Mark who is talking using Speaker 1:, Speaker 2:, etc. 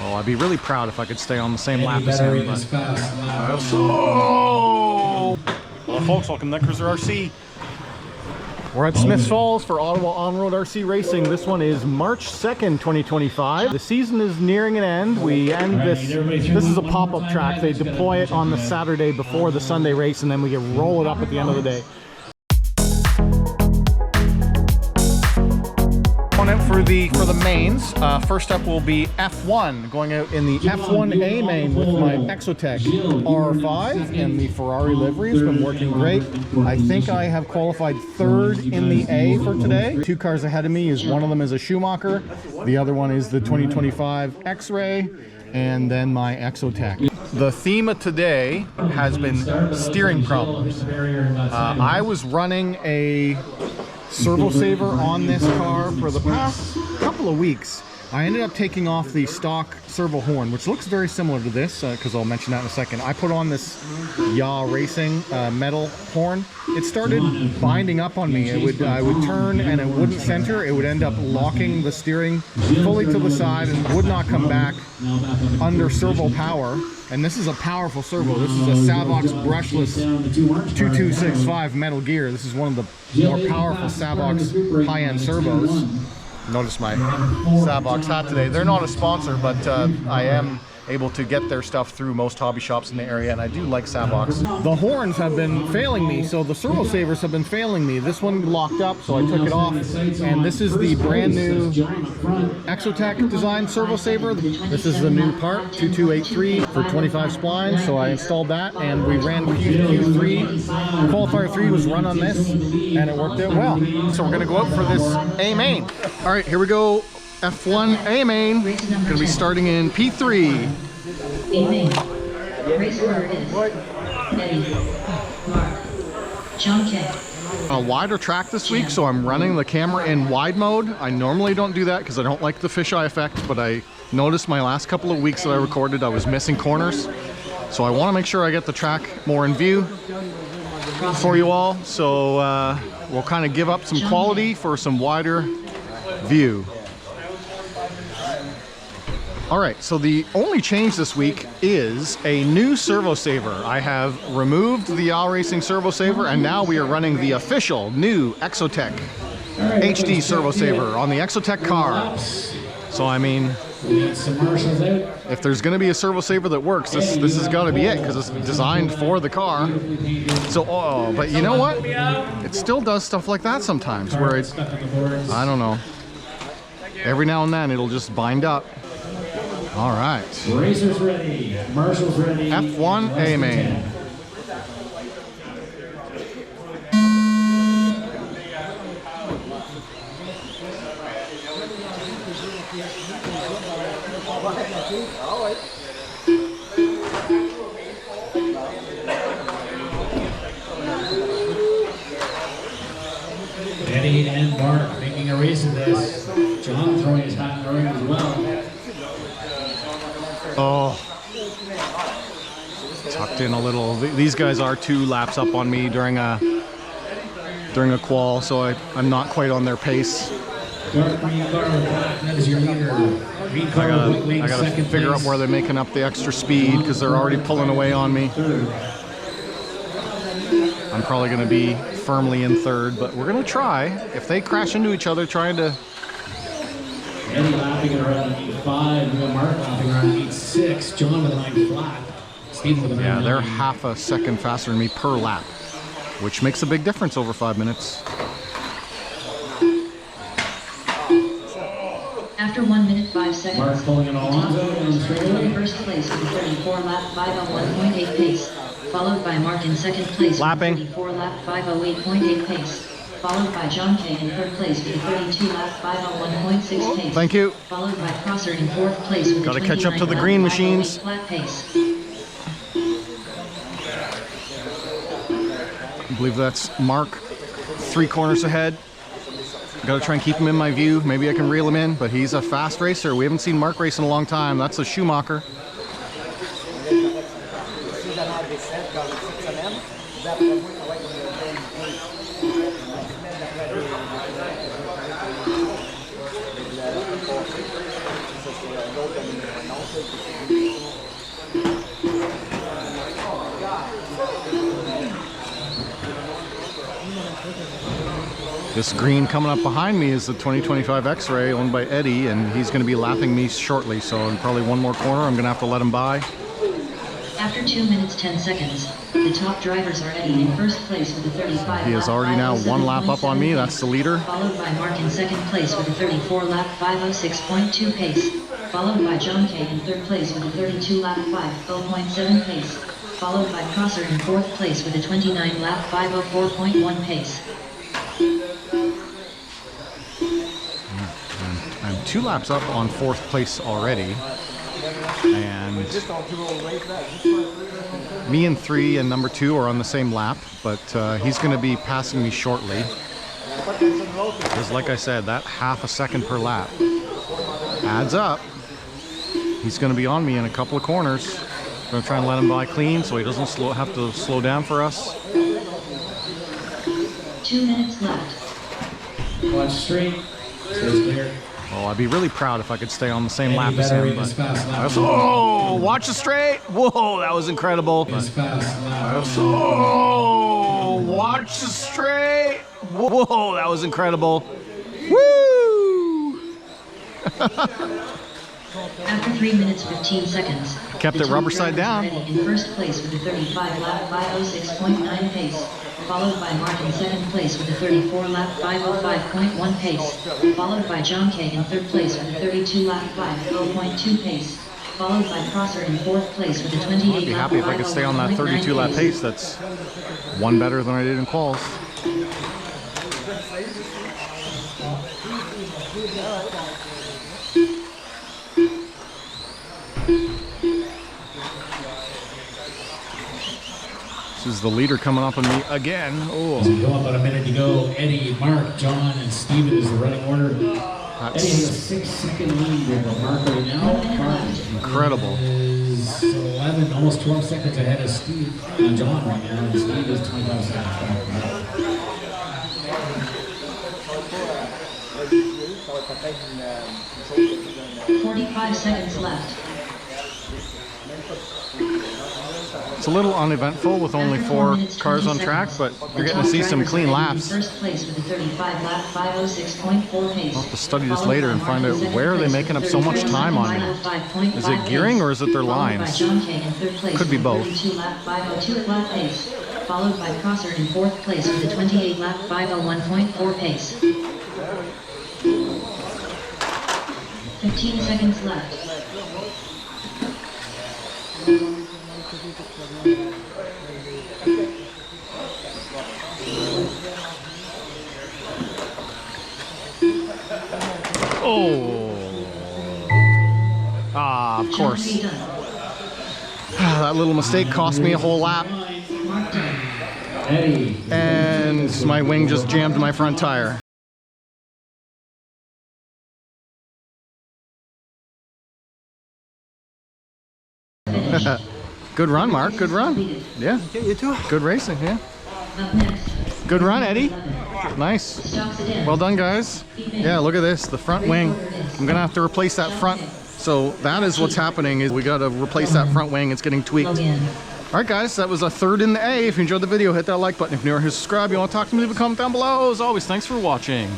Speaker 1: Well, I'd be really proud if I could stay on the same lap as him, but... Hello folks, welcome to Netcruzer RC. We're at Smiths Falls for Ottawa On-Road RC Racing. This one is March 2nd, 2025. The season is nearing an end. We end this is a pop-up track. They deploy it on the Saturday before the Sunday race, and then we roll it up at the end of the day. For the mains, first up will be F1, going out in the F1A main with my Exotek R5 in the Ferrari livery. It's been working great. I think I have qualified third in the A for today. Two cars ahead of me, one of them is a Schumacher, the other one is the 2025 X-Ray, and then my Exotek. The theme of today has been steering problems. I was running a servo saver on this car for the past couple of weeks. I ended up taking off the stock servo horn, which looks very similar to this, because I'll mention that in a second. I put on this Yaw Racing metal horn. It started binding up on me. I would turn and it wouldn't center. It would end up locking the steering fully to the side and would not come back under servo power. And this is a powerful servo. This is a Savox brushless 2265 metal gear. This is one of the more powerful Savox high-end servos. Notice my Savox hat today. They're not a sponsor, but I am able to get their stuff through most hobby shops in the area, and I do like Savox. The horns have been failing me, so the servo savers have been failing me. This one locked up, so I took it off, and this is the brand new Exotek design servo saver. This is the new part, 2283 for 25 splines, so I installed that, and we ran Q3. Qualifier 3 was run on this, and it worked out well. So we're gonna go out for this A main. All right, here we go. F1 A main, gonna be starting in P3.
Speaker 2: A main. Race order is Eddie, Mark, John K.
Speaker 1: A wider track this week, so I'm running the camera in wide mode. I normally don't do that because I don't like the fisheye effect, but I noticed my last couple of weeks that I recorded I was missing corners. So I want to make sure I get the track more in view for you all. So we'll kind of give up some quality for some wider view. All right, so the only change this week is a new servo saver. I have removed the Yaw Racing servo saver, and now we are running the official new Exotek HD servo saver on the Exotek car. So I mean, if there's going to be a servo saver that works, this has got to be it, because it's designed for the car. So, but you know what? It still does stuff like that sometimes, where it's, I don't know. Every now and then it'll just bind up. All right.
Speaker 3: Racers ready. Marshall's ready.
Speaker 1: F1 A main.
Speaker 3: Eddie and Mark making a race of this. John throwing his hat in the ring as well.
Speaker 1: Oh, tucked in a little. These guys are 2 laps up on me during a qual, so I'm not quite on their pace.
Speaker 3: That is your leader.
Speaker 1: I gotta figure out where they're making up the extra speed, because they're already pulling away on me. I'm probably gonna be firmly in third, but we're gonna try. If they crash into each other trying to...
Speaker 3: Eddie lapping around 8.5, Mark lapping around 8.6, John with a 9 flat. Steve with a 9.
Speaker 1: Yeah, they're half a second faster than me per lap, which makes a big difference over 5 minutes.
Speaker 2: After 1 minute 5 seconds,
Speaker 3: Mark pulling it all on.
Speaker 2: in first place with 34 lap 501.8 pace, followed by Mark in second place
Speaker 1: Lapping.
Speaker 2: with 34 lap 508.8 pace, followed by John K in third place with a 32 lap 501.6 pace.
Speaker 1: Thank you.
Speaker 2: Followed by Crosser in fourth place with
Speaker 1: Gotta
Speaker 2: a
Speaker 1: catch up to the
Speaker 2: 29
Speaker 1: green
Speaker 2: lap
Speaker 1: machines.
Speaker 2: 508 flat pace.
Speaker 1: I believe that's Mark 3 corners ahead. Gotta try and keep him in my view. Maybe I can reel him in, but he's a fast racer. We haven't seen Mark race in a long time. That's a Schumacher. This green coming up behind me is the 2025 X-Ray owned by Eddie, and he's going to be lapping me shortly, so in probably one more corner I'm going to have to let him by.
Speaker 2: After 2 minutes 10 seconds, the top drivers are Eddie in first place with a 35
Speaker 1: He is already now 1 lap up on me. That's the leader.
Speaker 2: Followed by Mark in second place with a 34 lap 506.2 pace. Followed by John K in third place with a 32 lap 50.7 pace. Followed by Crosser in fourth place with a 29 lap 504.1 pace.
Speaker 1: I'm 2 laps up on 4th place already. And me and 3 and number 2 are on the same lap, but he's going to be passing me shortly. Because like I said, that half a second per lap adds up. He's going to be on me in a couple of corners. I'm going to try and let him by clean so he doesn't have to slow down for us.
Speaker 2: 2 minutes left.
Speaker 3: Watch straight. Stays clear.
Speaker 1: Well, I'd be really proud if I could stay on the same lap as
Speaker 3: better
Speaker 1: him.
Speaker 3: in his
Speaker 1: But
Speaker 3: fast lap.
Speaker 1: oh, watch the straight! Whoa, that was incredible.
Speaker 3: His fast lap.
Speaker 1: Oh, watch the straight! Whoa, that was incredible. Woo!
Speaker 2: After 3 minutes 15 seconds,
Speaker 1: Kept
Speaker 2: the
Speaker 1: it rubber
Speaker 2: top
Speaker 1: side down.
Speaker 2: drivers are Eddie in first place with a 35 lap 506.9 pace. Followed by Mark in second place with a 34 lap 505.1 pace. Followed by John K in third place with a 32 lap 50.2 pace. Followed by Crosser in fourth place with a 28
Speaker 1: I'd be
Speaker 2: lap
Speaker 1: happy if I could stay on that 32 lap pace. That's 1 better than I did in quals. This is the leader coming up on me again.
Speaker 3: As we go about a minute to go, Eddie, Mark, John, and Steven is the running order. Eddie has a 6-second lead over Mark right now. Mark
Speaker 1: incredible.
Speaker 3: is 11, almost 12 seconds ahead of Steve, John right now, and Steve is 25 seconds back.
Speaker 2: 45 seconds left.
Speaker 1: It's a little uneventful with only 4 cars on track, but you're getting to see some clean laps.
Speaker 2: First place with a 35 lap 506.4 pace.
Speaker 1: I'll have to study this later and find out where are they making up so much time on me. Is it gearing or is it their lines? Could be both.
Speaker 2: 32 lap 502 flat pace. Followed by Crosser in fourth place with a 28 lap 501.4 pace. 15 seconds left.
Speaker 1: Oh. Ah, of course. That little mistake cost me a whole lap. And my wing just jammed my front tire. Good run, Mark. Good run. Yeah. You too. Good racing, yeah. Good run, Eddie. Nice. Well done, guys. Yeah, look at this. The front wing. I'm going to have to replace that front. So that is what's happening. Is we got to replace that front wing. It's getting tweaked. All right, guys. That was a third in the A. If you enjoyed the video, hit that like button. If you're new here, subscribe. You want to talk to me, leave a comment down below. As always, thanks for watching.